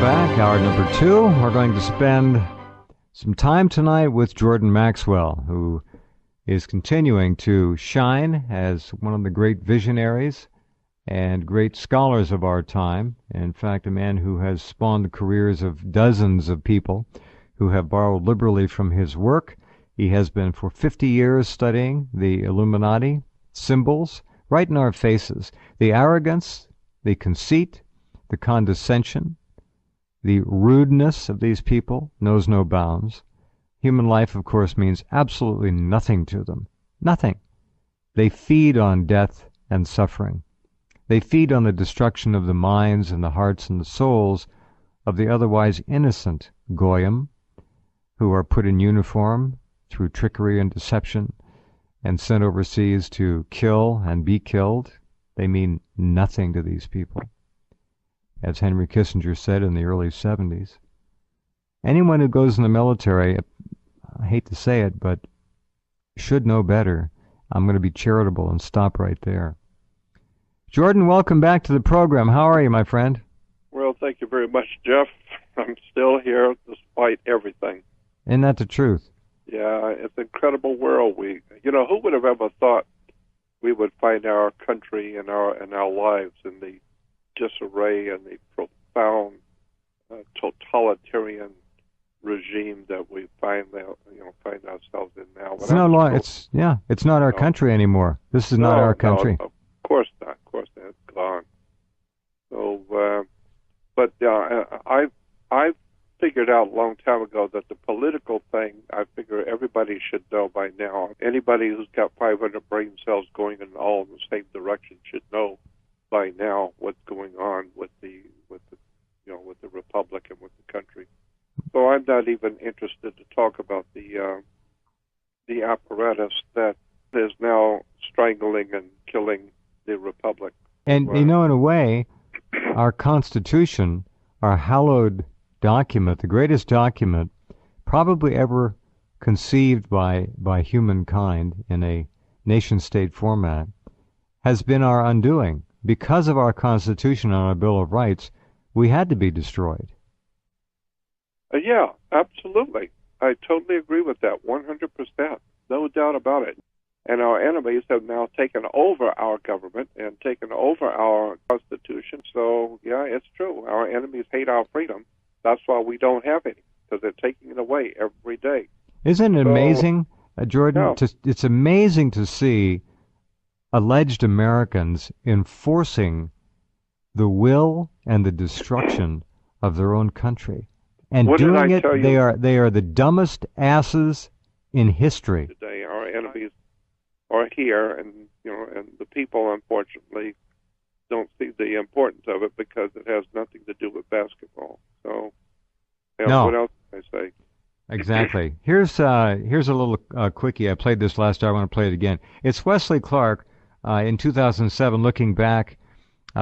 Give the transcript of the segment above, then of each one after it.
back. Hour number 2. We're going to spend some time tonight with Jordan Maxwell, who is continuing to shine as one of the great visionaries and great scholars of our time. In fact, a man who has spawned the careers of dozens of people who have borrowed liberally from his work. He has been for 50 years studying the Illuminati symbols right in our faces. The arrogance, the conceit, the condescension, the rudeness of these people knows no bounds. Human life, of course, means absolutely nothing to them. Nothing. They feed on death and suffering. They feed on the destruction of the minds and the hearts and the souls of the otherwise innocent goyim, who are put in uniform through trickery and deception and sent overseas to kill and be killed. They mean nothing to these people. As Henry Kissinger said in the early 70s, anyone who goes in the military, I hate to say it, but should know better. I'm going to be charitable and stop right there. Jordan, welcome back to the program. How are you, my friend? Well, thank you very much, Jeff. I'm still here despite everything. Isn't that the truth? Yeah, it's an incredible world. Who would have ever thought we would find our country and our lives in the disarray and the profound totalitarian regime that we find ourselves in now. It's no longer. It's not our country anymore. This is not our country. No, of course not. Of course not. It's gone. So, I figured out a long time ago that the political thing, I figure everybody should know by now. Anybody who's got 500 brain cells going in all the same direction should know by now what's going on with the republic and with the country. So I'm not even interested to talk about the apparatus that is now strangling and killing the republic. And in a way, our Constitution, our hallowed document, the greatest document probably ever conceived by humankind in a nation-state format, has been our undoing. Because of our Constitution and our Bill of Rights, we had to be destroyed. Yeah, absolutely. I totally agree with that, 100%. No doubt about it. And our enemies have now taken over our government and taken over our Constitution. So, yeah, it's true. Our enemies hate our freedom. That's why we don't have any, because they're taking it away every day. Isn't it amazing, Jordan? Yeah. It's amazing to see alleged Americans enforcing the will and the destruction of their own country. And what doing it, they are the dumbest asses in history. Today, our enemies are here, and the people, unfortunately, don't see the importance of it because it has nothing to do with basketball. So, no. What else can I say? Exactly. Here's a little quickie. I played this last hour. I want to play it again. It's Wesley Clark in 2007, looking back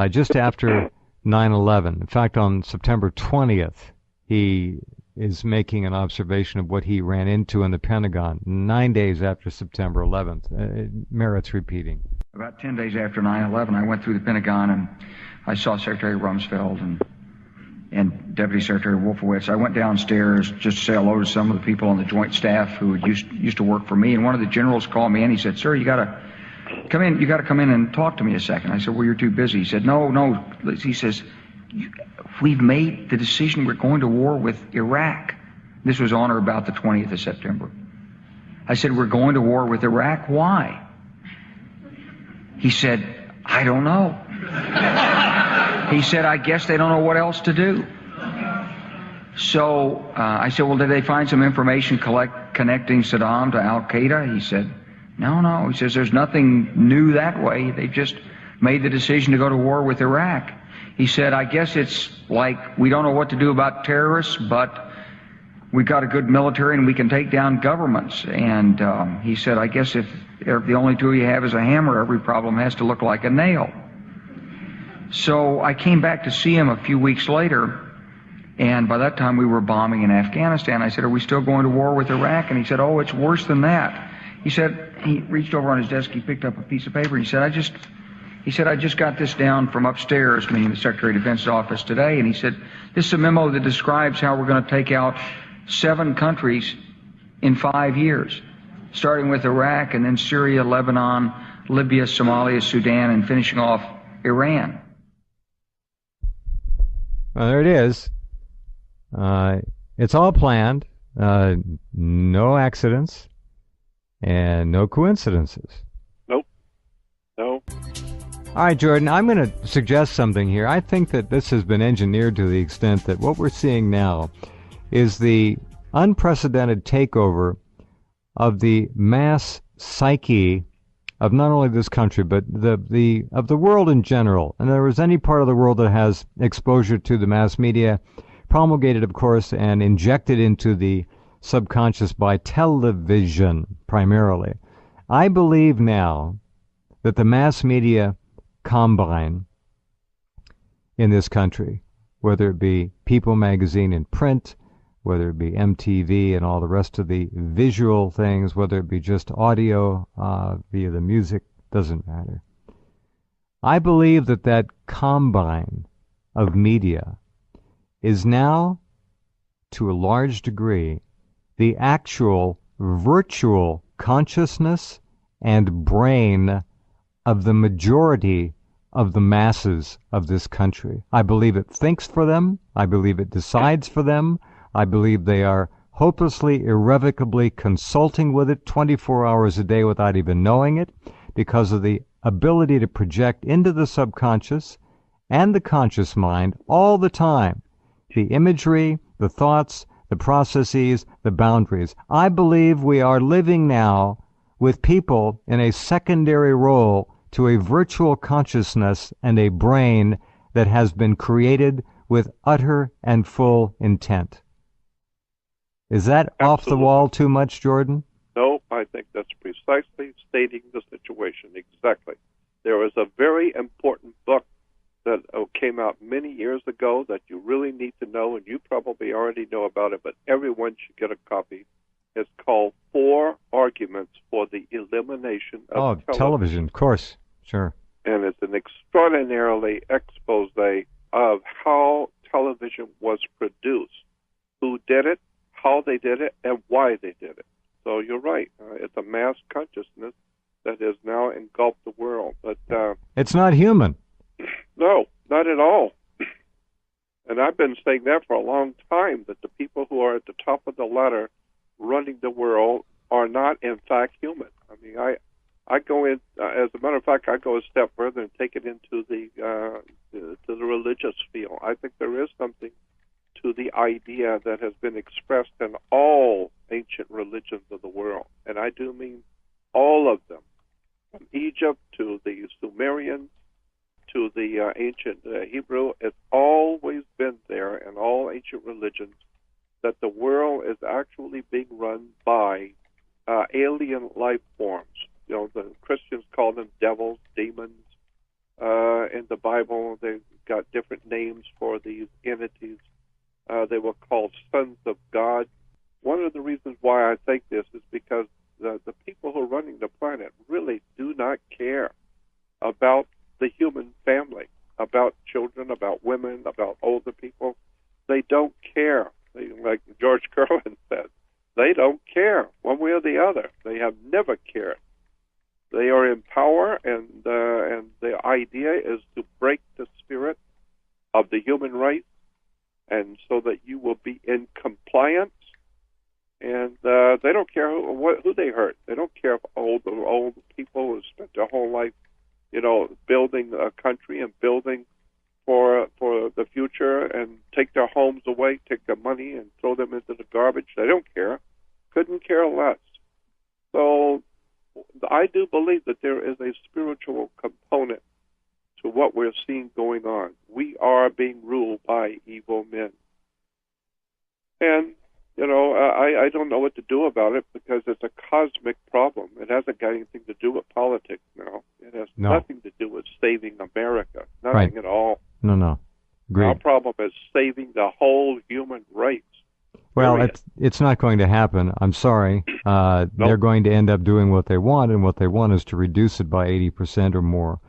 just after 9/11. In fact, on September 20th, he is making an observation of what he ran into in the Pentagon 9 days after September 11th. It merits repeating. About 10 days after 9/11, I went through the Pentagon and I saw Secretary Rumsfeld and Deputy Secretary Wolfowitz. I went downstairs just to say hello to some of the people on the Joint Staff who used to work for me. And one of the generals called me and he said, "Sir, you got to come in. You got to come in and talk to me a second." I said, "Well, you're too busy." He said, No. He says, "We've made the decision. We're going to war with Iraq." This was on or about the 20th of September. I said, "We're going to war with Iraq. Why?" He said, "I don't know." He said, "I guess they don't know what else to do." So I said, "Well, did they find some information connecting Saddam to Al-Qaeda?" He said, No. He says, "There's nothing new that way. They just made the decision to go to war with Iraq." He said, "I guess it's like we don't know what to do about terrorists, but we've got a good military and we can take down governments." And he said, "I guess if the only tool you have is a hammer, every problem has to look like a nail." So I came back to see him a few weeks later, and by that time we were bombing in Afghanistan. I said, "Are we still going to war with Iraq?" And he said, "Oh, it's worse than that." He said, he reached over on his desk, he picked up a piece of paper, he said, He said, I just got this down from upstairs, meaning the Secretary of Defense's office today, and he said, this is a memo that describes how we're going to take out 7 countries in 5 years, starting with Iraq and then Syria, Lebanon, Libya, Somalia, Sudan, and finishing off Iran. Well, there it is. It's all planned, no accidents, and no coincidences. Nope. No. All right, Jordan, I'm going to suggest something here. I think that this has been engineered to the extent that what we're seeing now is the unprecedented takeover of the mass psyche of not only this country, but of the world in general. And if there was any part of the world that has exposure to the mass media, promulgated, of course, and injected into the subconscious by television, primarily. I believe now that the mass media combine in this country, whether it be People magazine in print, whether it be MTV and all the rest of the visual things, whether it be just audio via the music, doesn't matter. I believe that combine of media is now, to a large degree, the actual virtual consciousness and brain of the majority of the masses of this country. I believe it thinks for them. I believe it decides for them. I believe they are hopelessly, irrevocably consulting with it 24 hours a day without even knowing it, because of the ability to project into the subconscious and the conscious mind all the time the imagery, the thoughts, the processes, the boundaries. I believe we are living now with people in a secondary role to a virtual consciousness and a brain that has been created with utter and full intent. Is that Absolutely. Off the wall too much, Jordan? No, I think that's precisely stating the situation exactly. There is a very important book that came out many years ago that you really need to know, and you probably already know about it, but everyone should get a copy. It's called 4 Arguments for the Elimination of Television, of course. Sure. And it's an extraordinarily expose of how television was produced, who did it, how they did it, and why they did it. So you're right. It's a mass consciousness that has now engulfed the world. But it's not human. No, not at all. And I've been saying that for a long time, that the people who are at the top of the ladder running the world are not, in fact, human. I mean, I go in, as a matter of fact, I go a step further and take it into to the religious field. I think there is something to the idea that has been expressed in all ancient religions of the world. And I do mean all of them, from Egypt to the Sumerians to the ancient Hebrew. It's always been there in all ancient religions that the world is actually being run by alien life forms. You know, the Christians call them devils, demons. In the Bible, they've got different names for these entities. They were called sons of God. One of the reasons why I think this is because the people who are running the planet really do not care about the human family, about children, about women, about older people. They don't care. Like George Carlin said, they don't care one way or the other. They have never cared. They are in power, and the idea is to break the spirit of the human race, and so that you will be in compliance. And they don't care who they hurt. They don't care if old people who spent their whole life, building a country and building for the future, and take their homes away, take their money and throw them into the garbage. They don't care. Couldn't care less. So I do believe that there is a spiritual component to what we're seeing going on. We are being ruled by evil men. And, I don't know what to do about it, because it's a cosmic problem. It hasn't got anything to do with politics now. It has nothing to do with saving America. Nothing at all. No. Agreed. Our problem is saving the whole human race. Well, it's not going to happen. I'm sorry. They're going to end up doing what they want, and what they want is to reduce it by 80% or more.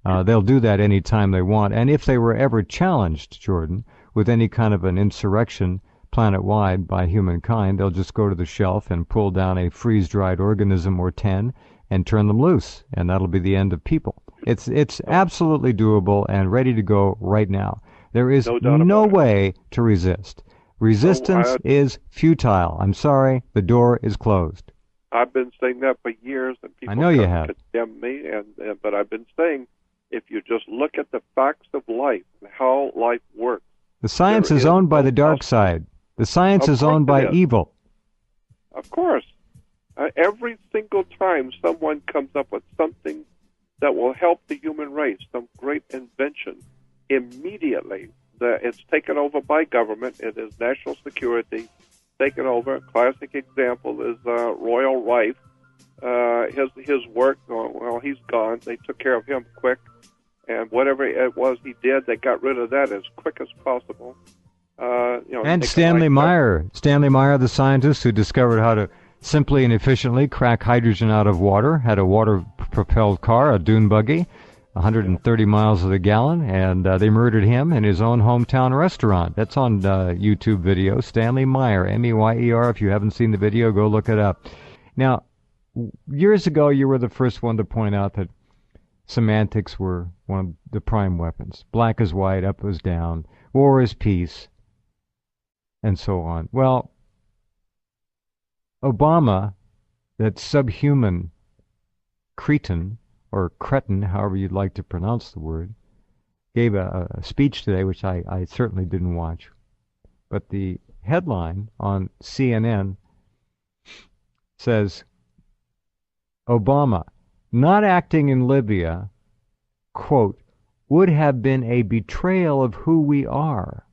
They'll do that anytime they want. And if they were ever challenged, Jordan, with any kind of an insurrection planet-wide by humankind, they'll just go to the shelf and pull down a freeze-dried organism or 10 and turn them loose, and that'll be the end of people. It's absolutely doable and ready to go right now. There is no way to resist. Resistance is futile. I'm sorry, the door is closed. I've been saying that for years, and people I know you have. condemn me, but I've been saying, if you just look at the facts of life and how life works. The science is owned by the dark side. The science is owned by evil. Of course. Every single time someone comes up with something that will help the human race, some great invention, immediately it's taken over by government. It is national security taken over. A classic example is Royal Rife. His work, well, he's gone. They took care of him quick. And whatever it was he did, they got rid of that as quick as possible. And Stanley Meyer. Stanley Meyer, the scientist who discovered how to simply and efficiently crack hydrogen out of water, had a water-propelled car, a dune buggy, 130 miles to the gallon, and they murdered him in his own hometown restaurant. That's on YouTube video. Stanley Meyer, M-E-Y-E-R. If you haven't seen the video, go look it up. Now, years ago, you were the first one to point out that semantics were one of the prime weapons. Black is white, up is down, war is peace, and so on. Well, Obama, that subhuman cretin, or cretin, however you'd like to pronounce the word, gave a speech today, which I certainly didn't watch. But the headline on CNN says, Obama, not acting in Libya, quote, would have been a betrayal of who we are.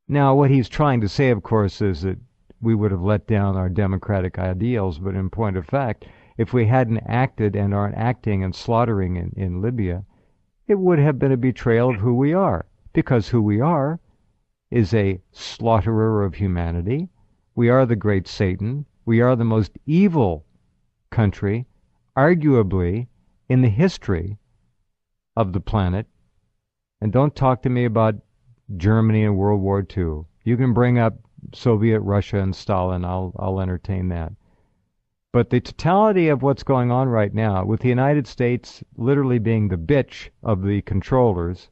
Now, what he's trying to say, of course, is that we would have let down our democratic ideals, but in point of fact, if we hadn't acted and aren't acting and slaughtering in Libya, it would have been a betrayal of who we are, because who we are is a slaughterer of humanity. We are the great Satan. We are the most evil country, arguably, in the history of the planet. And don't talk to me about Germany and World War II. You can bring up Soviet Russia and Stalin. I'll entertain that. But the totality of what's going on right now, with the United States literally being the bitch of the controllers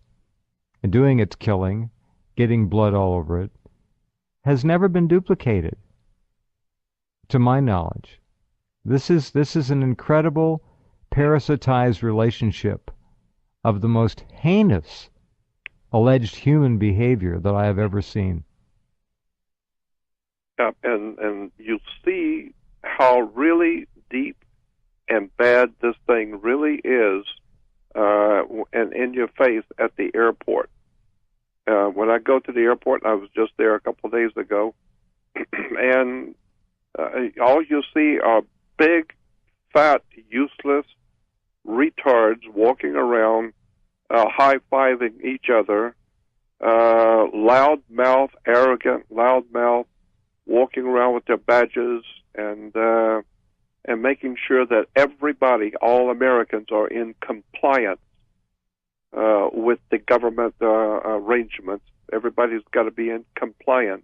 and doing its killing, getting blood all over it, has never been duplicated, to my knowledge. This is an incredible parasitized relationship of the most heinous alleged human behavior that I have ever seen. And you see how really deep and bad this thing really is, and in your face at the airport. When I go to the airport, I was just there a couple of days ago, and all you see are big, fat, useless retards walking around, high-fiving each other, loud-mouth, arrogant, loud-mouth, walking around with their badges and making sure that everybody, all Americans, are in compliance with the government arrangements. Everybody's got to be in compliance.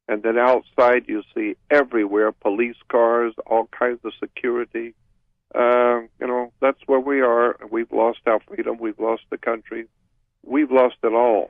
And then outside you see everywhere police cars, all kinds of security. That's where we are. We've lost our freedom. We've lost the country. We've lost it all.